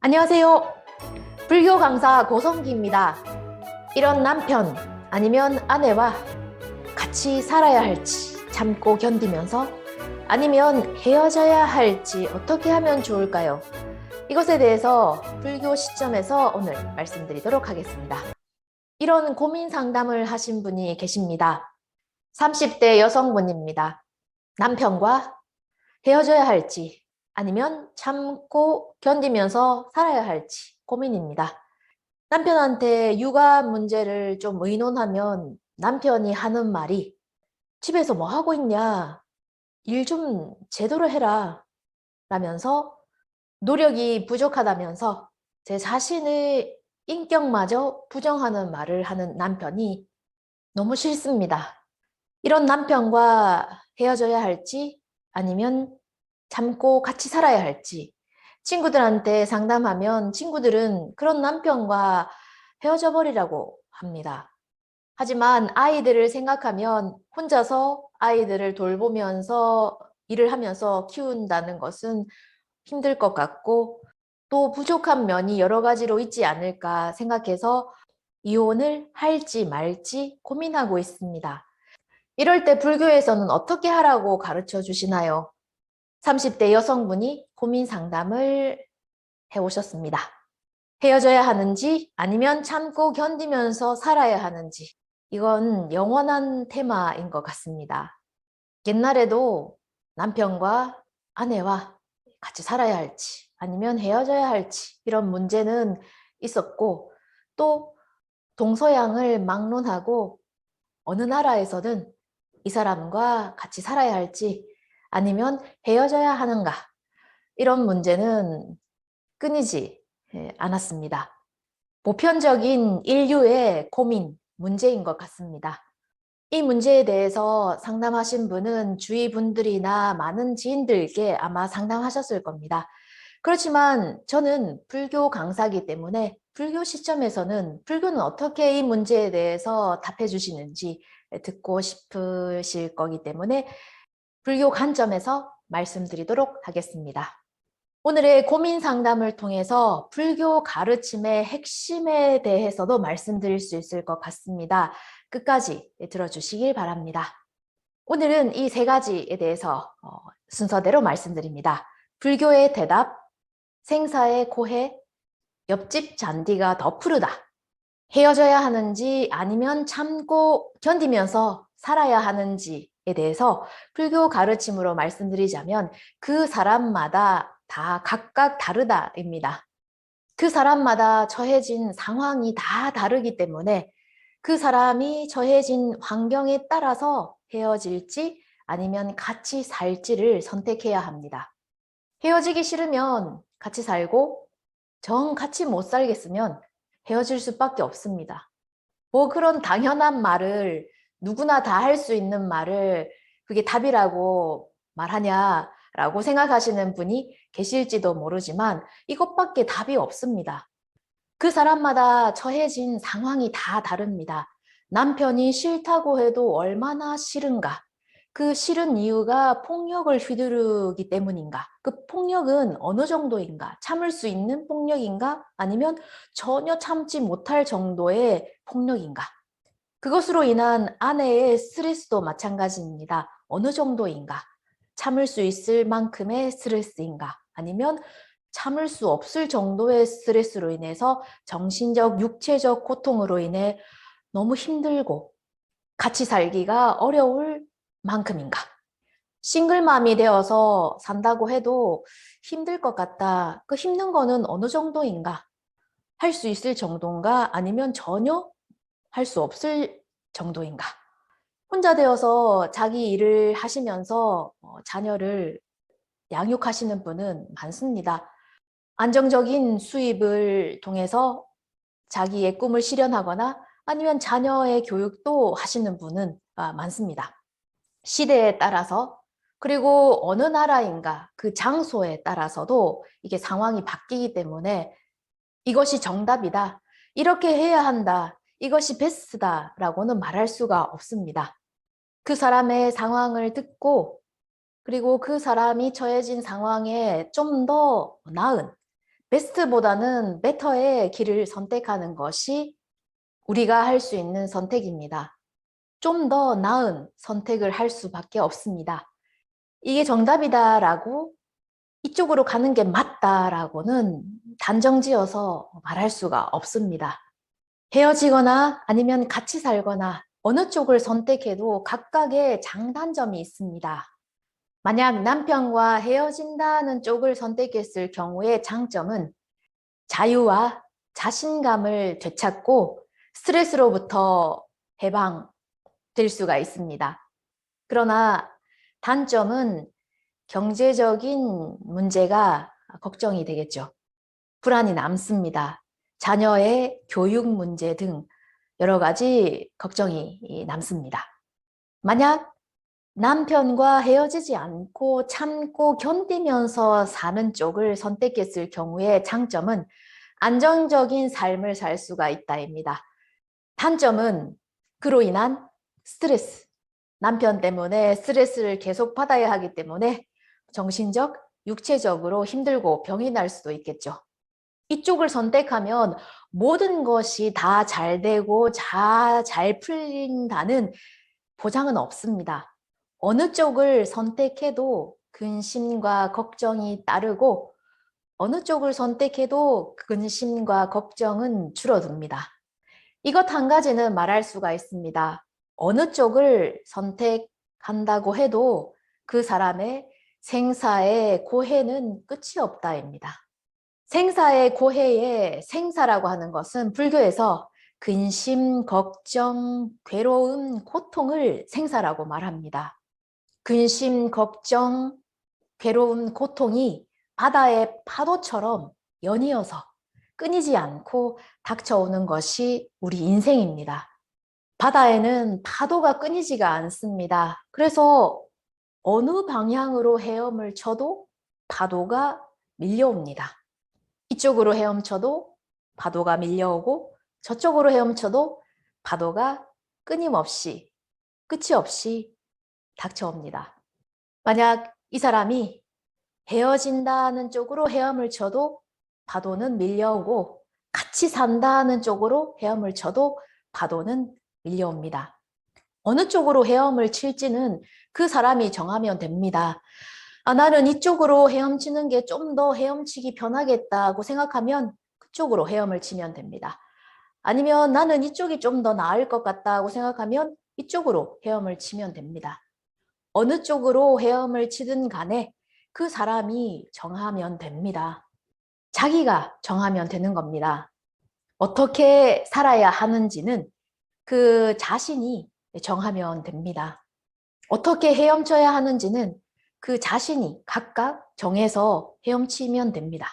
안녕하세요. 불교 강사 고성기입니다. 이런 남편 아니면 아내와 같이 살아야 할지 참고 견디면서 아니면 헤어져야 할지 어떻게 하면 좋을까요? 이것에 대해서 불교 시점에서 오늘 말씀드리도록 하겠습니다. 이런 고민 상담을 하신 분이 계십니다. 30대 여성분입니다. 남편과 헤어져야 할지 아니면 참고 견디면서 살아야 할지 고민입니다. 남편한테 육아 문제를 좀 의논하면 남편이 하는 말이 집에서 뭐 하고 있냐? 일 좀 제대로 해라. 라면서 노력이 부족하다면서 제 자신의 인격마저 부정하는 말을 하는 남편이 너무 싫습니다. 이런 남편과 헤어져야 할지 아니면 참고 같이 살아야 할지 친구들한테 상담하면 친구들은 그런 남편과 헤어져 버리라고 합니다. 하지만 아이들을 생각하면 혼자서 아이들을 돌보면서 일을 하면서 키운다는 것은 힘들 것 같고 또 부족한 면이 여러 가지로 있지 않을까 생각해서 이혼을 할지 말지 고민하고 있습니다. 이럴 때 불교에서는 어떻게 하라고 가르쳐 주시나요? 30대 여성분이 고민 상담을 해오셨습니다. 헤어져야 하는지 아니면 참고 견디면서 살아야 하는지 이건 영원한 테마인 것 같습니다. 옛날에도 남편과 아내와 같이 살아야 할지 아니면 헤어져야 할지 이런 문제는 있었고 또 동서양을 막론하고 어느 나라에서는 이 사람과 같이 살아야 할지 아니면 헤어져야 하는가 이런 문제는 끊이지 않았습니다. 보편적인 인류의 고민, 문제인 것 같습니다. 이 문제에 대해서 상담하신 분은 주위 분들이나 많은 지인들께 아마 상담하셨을 겁니다. 그렇지만 저는 불교 강사이기 때문에 불교 시점에서는 불교는 어떻게 이 문제에 대해서 답해 주시는지 듣고 싶으실 거기 때문에 불교 관점에서 말씀드리도록 하겠습니다. 오늘의 고민 상담을 통해서 불교 가르침의 핵심에 대해서도 말씀드릴 수 있을 것 같습니다. 끝까지 들어주시길 바랍니다. 오늘은 이 세 가지에 대해서 순서대로 말씀드립니다. 불교의 대답, 생사의 고해, 옆집 잔디가 더 푸르다. 헤어져야 하는지 아니면 참고 견디면서 살아야 하는지에 대해서 불교 가르침으로 말씀드리자면 그 사람마다 다 각각 다르다입니다. 그 사람마다 처해진 상황이 다 다르기 때문에 그 사람이 처해진 환경에 따라서 헤어질지 아니면 같이 살지를 선택해야 합니다. 헤어지기 싫으면 같이 살고 정 같이 못 살겠으면 헤어질 수밖에 없습니다. 뭐 그런 당연한 말을 누구나 다 할 수 있는 말을 그게 답이라고 말하냐라고 생각하시는 분이 계실지도 모르지만 이것밖에 답이 없습니다. 그 사람마다 처해진 상황이 다 다릅니다. 남편이 싫다고 해도 얼마나 싫은가? 그 싫은 이유가 폭력을 휘두르기 때문인가? 그 폭력은 어느 정도인가? 참을 수 있는 폭력인가? 아니면 전혀 참지 못할 정도의 폭력인가? 그것으로 인한 아내의 스트레스도 마찬가지입니다. 어느 정도인가? 참을 수 있을 만큼의 스트레스인가? 아니면 참을 수 없을 정도의 스트레스로 인해서 정신적, 육체적 고통으로 인해 너무 힘들고 같이 살기가 어려울 만큼인가? 싱글맘이 되어서 산다고 해도 힘들 것 같다. 그 힘든 거는 어느 정도인가? 할 수 있을 정도인가? 아니면 전혀 할 수 없을 정도인가? 혼자 되어서 자기 일을 하시면서 자녀를 양육하시는 분은 많습니다. 안정적인 수입을 통해서 자기의 꿈을 실현하거나 아니면 자녀의 교육도 하시는 분은 많습니다. 시대에 따라서 그리고 어느 나라인가 그 장소에 따라서도 이게 상황이 바뀌기 때문에 이것이 정답이다. 이렇게 해야 한다. 이것이 베스트다라고는 말할 수가 없습니다. 그 사람의 상황을 듣고 그리고 그 사람이 처해진 상황에 좀 더 나은 베스트보다는 베터의 길을 선택하는 것이 우리가 할 수 있는 선택입니다. 좀 더 나은 선택을 할 수밖에 없습니다. 이게 정답이다라고 이쪽으로 가는 게 맞다라고는 단정지어서 말할 수가 없습니다. 헤어지거나 아니면 같이 살거나 어느 쪽을 선택해도 각각의 장단점이 있습니다. 만약 남편과 헤어진다는 쪽을 선택했을 경우의 장점은 자유와 자신감을 되찾고 스트레스로부터 해방될 수가 있습니다. 그러나 단점은 경제적인 문제가 걱정이 되겠죠. 불안이 남습니다. 자녀의 교육 문제 등 여러 가지 걱정이 남습니다. 만약 남편과 헤어지지 않고 참고 견디면서 사는 쪽을 선택했을 경우에 장점은 안정적인 삶을 살 수가 있다입니다. 단점은 그로 인한 스트레스, 남편 때문에 스트레스를 계속 받아야 하기 때문에 정신적, 육체적으로 힘들고 병이 날 수도 있겠죠. 이쪽을 선택하면 모든 것이 다 잘 되고 잘 풀린다는 보장은 없습니다. 어느 쪽을 선택해도 근심과 걱정이 따르고 어느 쪽을 선택해도 근심과 걱정은 줄어듭니다. 이것 한 가지는 말할 수가 있습니다. 어느 쪽을 선택한다고 해도 그 사람의 생사의 고해는 끝이 없다입니다. 생사의 고해의 생사라고 하는 것은 불교에서 근심, 걱정, 괴로움, 고통을 생사라고 말합니다. 근심, 걱정, 괴로움, 고통이 바다의 파도처럼 연이어서 끊이지 않고 닥쳐오는 것이 우리 인생입니다. 바다에는 파도가 끊이지가 않습니다. 그래서 어느 방향으로 헤엄을 쳐도 파도가 밀려옵니다. 이쪽으로 헤엄쳐도 파도가 밀려오고 저쪽으로 헤엄쳐도 파도가 끊임없이 끝이 없이 닥쳐옵니다. 만약 이 사람이 헤어진다는 쪽으로 헤엄을 쳐도 파도는 밀려오고 같이 산다는 쪽으로 헤엄을 쳐도 파도는 밀려옵니다. 어느 쪽으로 헤엄을 칠지는 그 사람이 정하면 됩니다. 나는 이쪽으로 헤엄치는 게 좀 더 헤엄치기 편하겠다고 생각하면 그쪽으로 헤엄을 치면 됩니다. 아니면 나는 이쪽이 좀 더 나을 것 같다고 생각하면 이쪽으로 헤엄을 치면 됩니다. 어느 쪽으로 헤엄을 치든 간에 그 사람이 정하면 됩니다. 자기가 정하면 되는 겁니다. 어떻게 살아야 하는지는 그 자신이 정하면 됩니다. 어떻게 헤엄쳐야 하는지는 그 자신이 각각 정해서 헤엄치면 됩니다.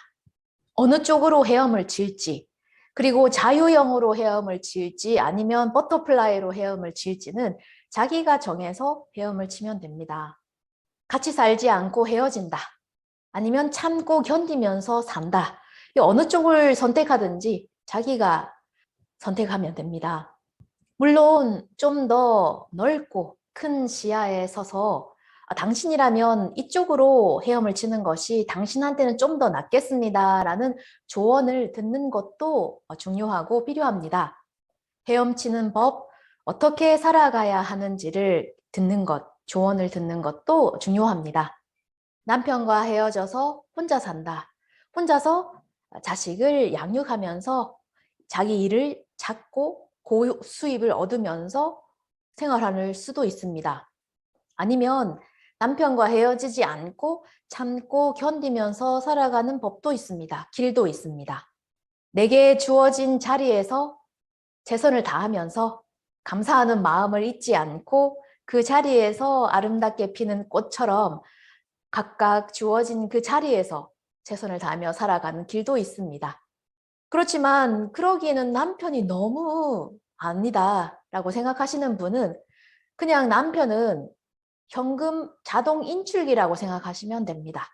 어느 쪽으로 헤엄을 칠지, 그리고 자유형으로 헤엄을 칠지 아니면 버터플라이로 헤엄을 칠지는 자기가 정해서 헤엄을 치면 됩니다. 같이 살지 않고 헤어진다. 아니면 참고 견디면서 산다. 어느 쪽을 선택하든지 자기가 선택하면 됩니다. 물론 좀 더 넓고 큰 시야에 서서 당신이라면 이쪽으로 헤엄을 치는 것이 당신한테는 좀 더 낫겠습니다라는 조언을 듣는 것도 중요하고 필요합니다. 헤엄치는 법, 어떻게 살아가야 하는지를 듣는 것, 조언을 듣는 것도 중요합니다. 남편과 헤어져서 혼자 산다. 혼자서 자식을 양육하면서 자기 일을 찾고 고수입을 얻으면서 생활할 수도 있습니다. 아니면 남편과 헤어지지 않고 참고 견디면서 살아가는 법도 있습니다. 길도 있습니다. 내게 주어진 자리에서 최선을 다하면서 감사하는 마음을 잊지 않고 그 자리에서 아름답게 피는 꽃처럼 각각 주어진 그 자리에서 최선을 다하며 살아가는 길도 있습니다. 그렇지만 그러기에는 남편이 너무 아니다 라고 생각하시는 분은 그냥 남편은 현금 자동 인출기라고 생각하시면 됩니다.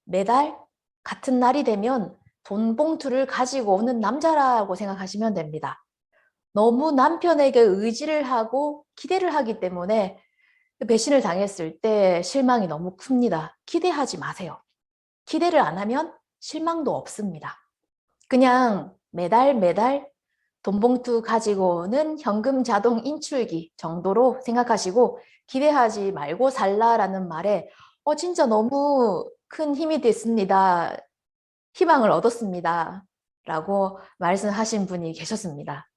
매달 같은 날이 되면 돈 봉투를 가지고 오는 남자라고 생각하시면 됩니다. 너무 남편에게 의지를 하고 기대를 하기 때문에 배신을 당했을 때 실망이 너무 큽니다. 기대하지 마세요. 기대를 안 하면 실망도 없습니다. 그냥 매달 매달 돈봉투 가지고는 현금 자동 인출기 정도로 생각하시고 기대하지 말고 살라라는 말에 진짜 너무 큰 힘이 됐습니다. 희망을 얻었습니다. 라고 말씀하신 분이 계셨습니다.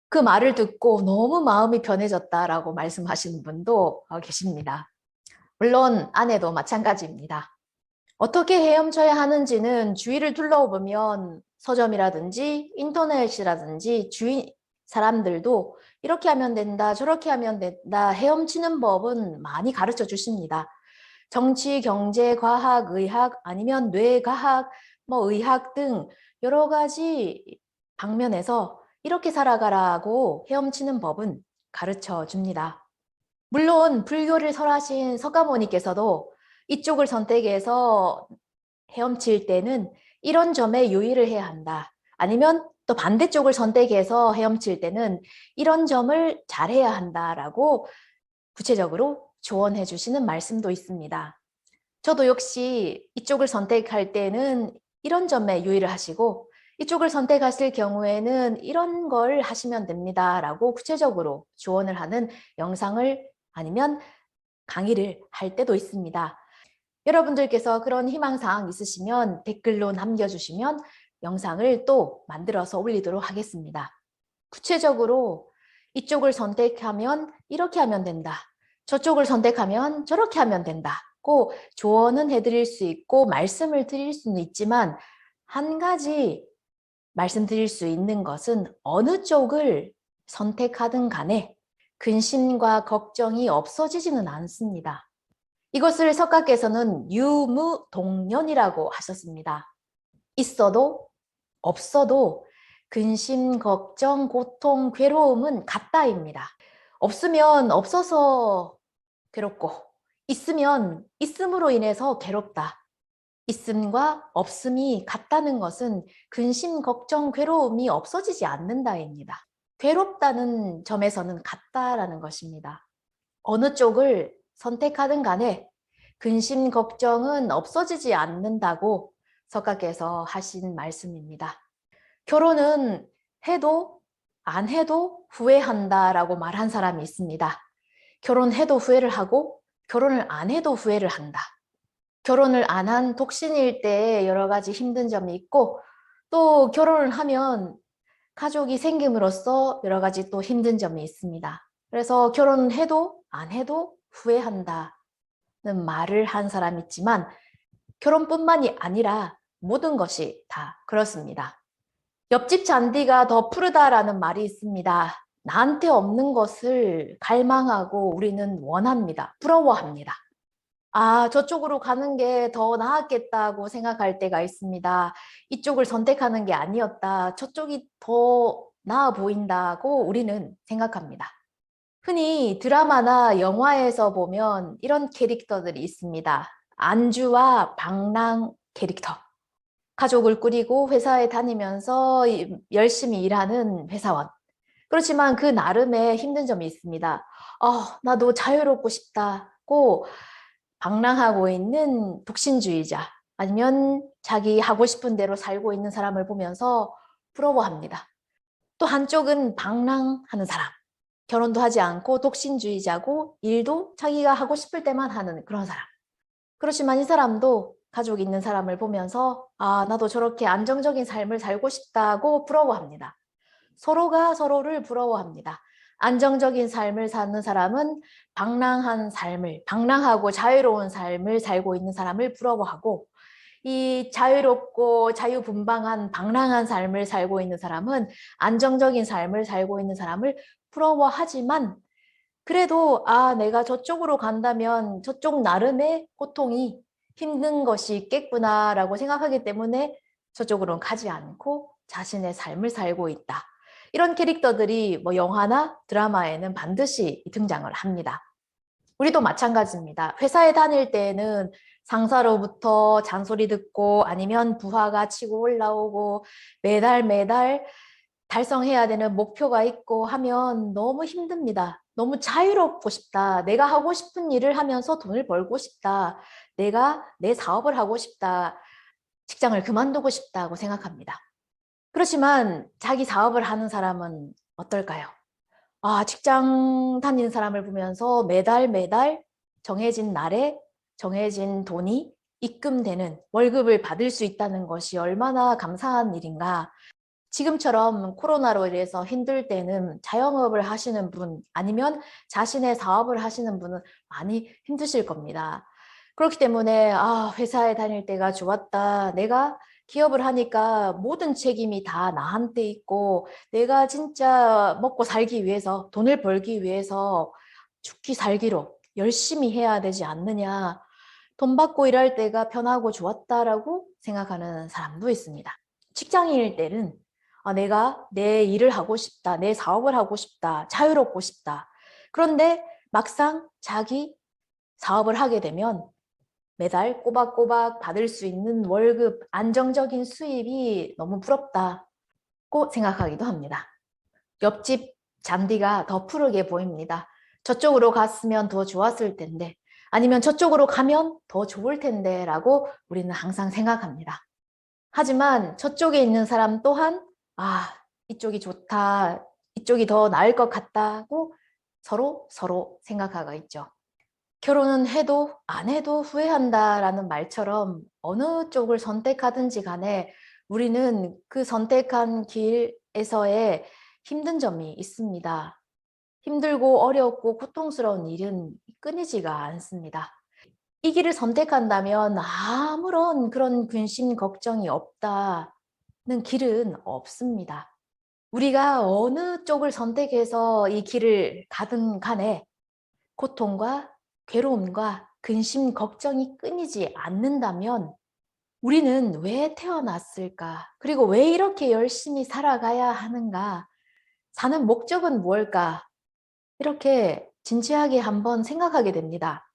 그 말을 듣고 너무 마음이 편해졌다라고 말씀하시는 분도 계십니다. 물론 아내도 마찬가지입니다. 어떻게 헤엄쳐야 하는지는 주위를 둘러보면 서점이라든지 인터넷이라든지 주위 사람들도 이렇게 하면 된다, 저렇게 하면 된다, 헤엄치는 법은 많이 가르쳐 주십니다. 정치, 경제, 과학, 의학, 아니면 뇌과학, 의학 등 여러 가지 방면에서 이렇게 살아가라고 헤엄치는 법은 가르쳐 줍니다. 물론 불교를 설하신 석가모니께서도 이쪽을 선택해서 헤엄칠 때는 이런 점에 유의를 해야 한다. 아니면 또 반대쪽을 선택해서 헤엄칠 때는 이런 점을 잘해야 한다라고 구체적으로 조언해 주시는 말씀도 있습니다. 저도 역시 이쪽을 선택할 때는 이런 점에 유의를 하시고 이쪽을 선택하실 경우에는 이런 걸 하시면 됩니다. 라고 구체적으로 조언을 하는 영상을 아니면 강의를 할 때도 있습니다. 여러분들께서 그런 희망사항 있으시면 댓글로 남겨주시면 영상을 또 만들어서 올리도록 하겠습니다. 구체적으로 이쪽을 선택하면 이렇게 하면 된다. 저쪽을 선택하면 저렇게 하면 된다고 조언은 해드릴 수 있고 말씀을 드릴 수는 있지만 한 가지 말씀드릴 수 있는 것은 어느 쪽을 선택하든 간에 근심과 걱정이 없어지지는 않습니다. 이것을 석가께서는 유무동련이라고 하셨습니다. 있어도 없어도 근심, 걱정, 고통, 괴로움은 같다입니다. 없으면 없어서 괴롭고 있으면 있음으로 인해서 괴롭다. 있음과 없음이 같다는 것은 근심, 걱정, 괴로움이 없어지지 않는다입니다. 괴롭다는 점에서는 같다라는 것입니다. 어느 쪽을 선택하든 간에 근심, 걱정은 없어지지 않는다고 석가께서 하신 말씀입니다. 결혼은 해도 안 해도 후회한다라고 말한 사람이 있습니다. 결혼해도 후회를 하고 결혼을 안 해도 후회를 한다. 결혼을 안 한 독신일 때 여러 가지 힘든 점이 있고 또 결혼을 하면 가족이 생김으로써 여러 가지 또 힘든 점이 있습니다. 그래서 결혼해도 안 해도 후회한다는 말을 한 사람이 있지만 결혼뿐만이 아니라 모든 것이 다 그렇습니다. 옆집 잔디가 더 푸르다라는 말이 있습니다. 나한테 없는 것을 갈망하고 우리는 원합니다. 부러워합니다. 저쪽으로 가는 게 더 나았겠다고 생각할 때가 있습니다. 이쪽을 선택하는 게 아니었다. 저쪽이 더 나아 보인다고 우리는 생각합니다. 흔히 드라마나 영화에서 보면 이런 캐릭터들이 있습니다. 안주와 방랑 캐릭터. 가족을 꾸리고 회사에 다니면서 열심히 일하는 회사원. 그렇지만 그 나름의 힘든 점이 있습니다. 나도 자유롭고 싶다고 방랑하고 있는 독신주의자 아니면 자기 하고 싶은 대로 살고 있는 사람을 보면서 부러워합니다. 또 한쪽은 방랑하는 사람, 결혼도 하지 않고 독신주의자고 일도 자기가 하고 싶을 때만 하는 그런 사람. 그렇지만 이 사람도 가족 있는 사람을 보면서 나도 저렇게 안정적인 삶을 살고 싶다고 부러워합니다. 서로가 서로를 부러워합니다. 안정적인 삶을 사는 사람은 방랑하고 자유로운 삶을 살고 있는 사람을 부러워하고 이 자유롭고 자유분방한 방랑한 삶을 살고 있는 사람은 안정적인 삶을 살고 있는 사람을 부러워하지만 그래도 내가 저쪽으로 간다면 저쪽 나름의 고통이 힘든 것이 있겠구나라고 생각하기 때문에 저쪽으로는 가지 않고 자신의 삶을 살고 있다. 이런 캐릭터들이 영화나 드라마에는 반드시 등장을 합니다. 우리도 마찬가지입니다. 회사에 다닐 때에는 상사로부터 잔소리 듣고 아니면 부하가 치고 올라오고 매달 달성해야 되는 목표가 있고 하면 너무 힘듭니다. 너무 자유롭고 싶다. 내가 하고 싶은 일을 하면서 돈을 벌고 싶다. 내가 내 사업을 하고 싶다. 직장을 그만두고 싶다고 생각합니다. 그렇지만 자기 사업을 하는 사람은 어떨까요? 직장 다니는 사람을 보면서 매달 매달 정해진 날에 정해진 돈이 입금되는 월급을 받을 수 있다는 것이 얼마나 감사한 일인가. 지금처럼 코로나로 인해서 힘들 때는 자영업을 하시는 분 아니면 자신의 사업을 하시는 분은 많이 힘드실 겁니다. 그렇기 때문에 회사에 다닐 때가 좋았다. 내가 기업을 하니까 모든 책임이 다 나한테 있고 내가 진짜 먹고 살기 위해서 돈을 벌기 위해서 죽기 살기로 열심히 해야 되지 않느냐. 돈 받고 일할 때가 편하고 좋았다라고 생각하는 사람도 있습니다. 직장인일 때는 내가 내 일을 하고 싶다, 내 사업을 하고 싶다, 자유롭고 싶다. 그런데 막상 자기 사업을 하게 되면 매달 꼬박꼬박 받을 수 있는 월급, 안정적인 수입이 너무 부럽다고 생각하기도 합니다. 옆집 잔디가 더 푸르게 보입니다. 저쪽으로 갔으면 더 좋았을 텐데, 아니면 저쪽으로 가면 더 좋을 텐데 라고 우리는 항상 생각합니다. 하지만 저쪽에 있는 사람 또한 이쪽이 좋다, 이쪽이 더 나을 것 같다고 서로 생각하고 있죠. 결혼은 해도 안 해도 후회한다라는 말처럼 어느 쪽을 선택하든지 간에 우리는 그 선택한 길에서의 힘든 점이 있습니다. 힘들고 어렵고 고통스러운 일은 끊이지가 않습니다. 이 길을 선택한다면 아무런 그런 근심 걱정이 없다는 길은 없습니다. 우리가 어느 쪽을 선택해서 이 길을 가든 간에 고통과 괴로움과 근심 걱정이 끊이지 않는다면 우리는 왜 태어났을까? 그리고 왜 이렇게 열심히 살아가야 하는가? 사는 목적은 무엇일까? 이렇게 진지하게 한번 생각하게 됩니다.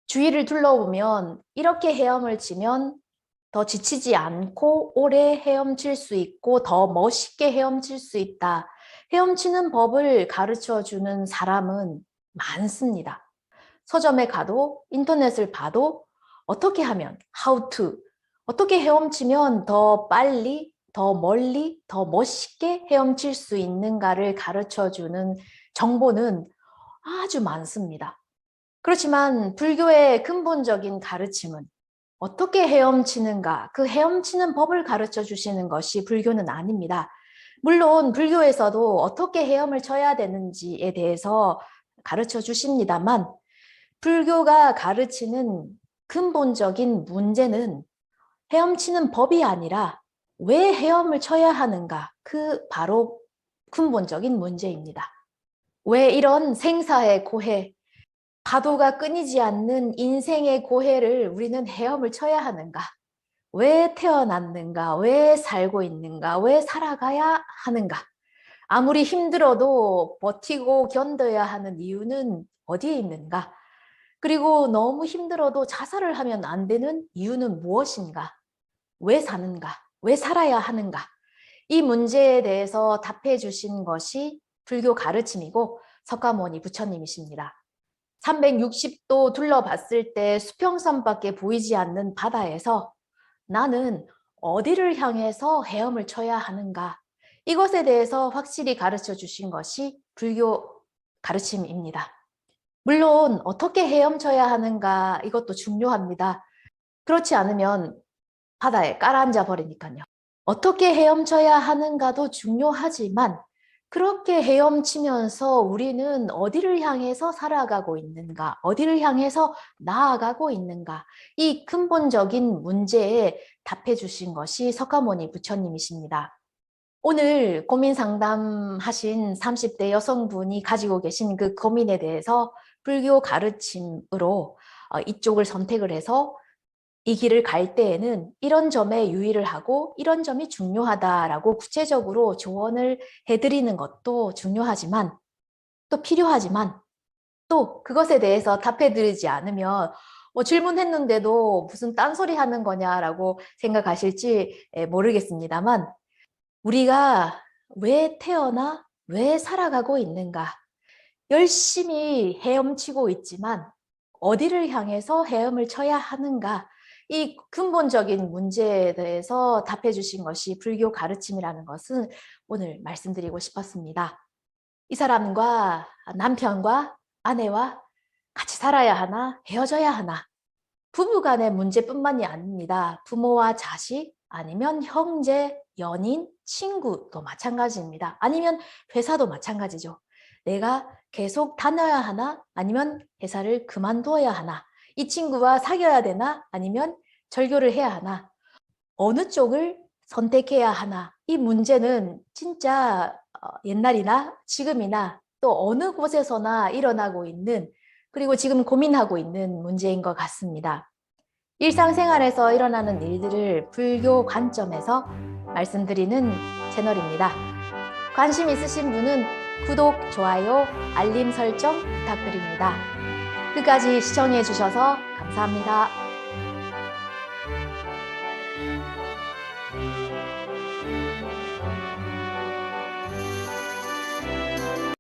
주위를 둘러보면 이렇게 헤엄을 치면 더 지치지 않고 오래 헤엄칠 수 있고 더 멋있게 헤엄칠 수 있다. 헤엄치는 법을 가르쳐 주는 사람은 많습니다. 서점에 가도 인터넷을 봐도 어떻게 하면 how to 어떻게 헤엄치면 더 빨리 더 멀리 더 멋있게 헤엄칠 수 있는가를 가르쳐 주는 정보는 아주 많습니다. 그렇지만 불교의 근본적인 가르침은 어떻게 헤엄치는가, 그 헤엄치는 법을 가르쳐 주시는 것이 불교는 아닙니다. 물론 불교에서도 어떻게 헤엄을 쳐야 되는지에 대해서 가르쳐 주십니다만 불교가 가르치는 근본적인 문제는 헤엄치는 법이 아니라 왜 헤엄을 쳐야 하는가, 그 바로 근본적인 문제입니다. 왜 이런 생사의 고해, 파도가 끊이지 않는 인생의 고해를 우리는 헤엄을 쳐야 하는가? 왜 태어났는가? 왜 살고 있는가? 왜 살아가야 하는가? 아무리 힘들어도 버티고 견뎌야 하는 이유는 어디에 있는가? 그리고 너무 힘들어도 자살을 하면 안 되는 이유는 무엇인가? 왜 사는가? 왜 살아야 하는가? 이 문제에 대해서 답해 주신 것이 불교 가르침이고 석가모니 부처님이십니다. 360도 둘러봤을 때 수평선밖에 보이지 않는 바다에서 나는 어디를 향해서 헤엄을 쳐야 하는가? 이것에 대해서 확실히 가르쳐 주신 것이 불교 가르침입니다. 물론 어떻게 헤엄쳐야 하는가 이것도 중요합니다. 그렇지 않으면 바다에 깔아앉아 버리니까요. 어떻게 헤엄쳐야 하는가도 중요하지만 그렇게 헤엄치면서 우리는 어디를 향해서 살아가고 있는가, 어디를 향해서 나아가고 있는가, 이 근본적인 문제에 답해 주신 것이 석가모니 부처님이십니다. 오늘 고민 상담하신 30대 여성분이 가지고 계신 그 고민에 대해서 불교 가르침으로 이쪽을 선택을 해서 이 길을 갈 때에는 이런 점에 유의를 하고 이런 점이 중요하다라고 구체적으로 조언을 해드리는 것도 중요하지만 또 필요하지만 또 그것에 대해서 답해드리지 않으면 질문했는데도 무슨 딴소리 하는 거냐라고 생각하실지 모르겠습니다만 우리가 왜 태어나 왜 살아가고 있는가 열심히 헤엄치고 있지만 어디를 향해서 헤엄을 쳐야 하는가 이 근본적인 문제에 대해서 답해 주신 것이 불교 가르침이라는 것은 오늘 말씀드리고 싶었습니다. 이 사람과 남편과 아내와 같이 살아야 하나, 헤어져야 하나. 부부간의 문제뿐만이 아닙니다. 부모와 자식, 아니면 형제, 연인, 친구도 마찬가지입니다. 아니면 회사도 마찬가지죠. 내가 계속 다녀야 하나, 아니면 회사를 그만둬야 하나. 이 친구와 사귀어야 되나, 아니면 절교를 해야 하나. 어느 쪽을 선택해야 하나. 이 문제는 진짜 옛날이나 지금이나 또 어느 곳에서나 일어나고 있는, 그리고 지금 고민하고 있는 문제인 것 같습니다. 일상생활에서 일어나는 일들을 불교 관점에서 말씀드리는 채널입니다. 관심 있으신 분은 구독, 좋아요, 알림 설정 부탁드립니다. 끝까지 시청해 주셔서 감사합니다.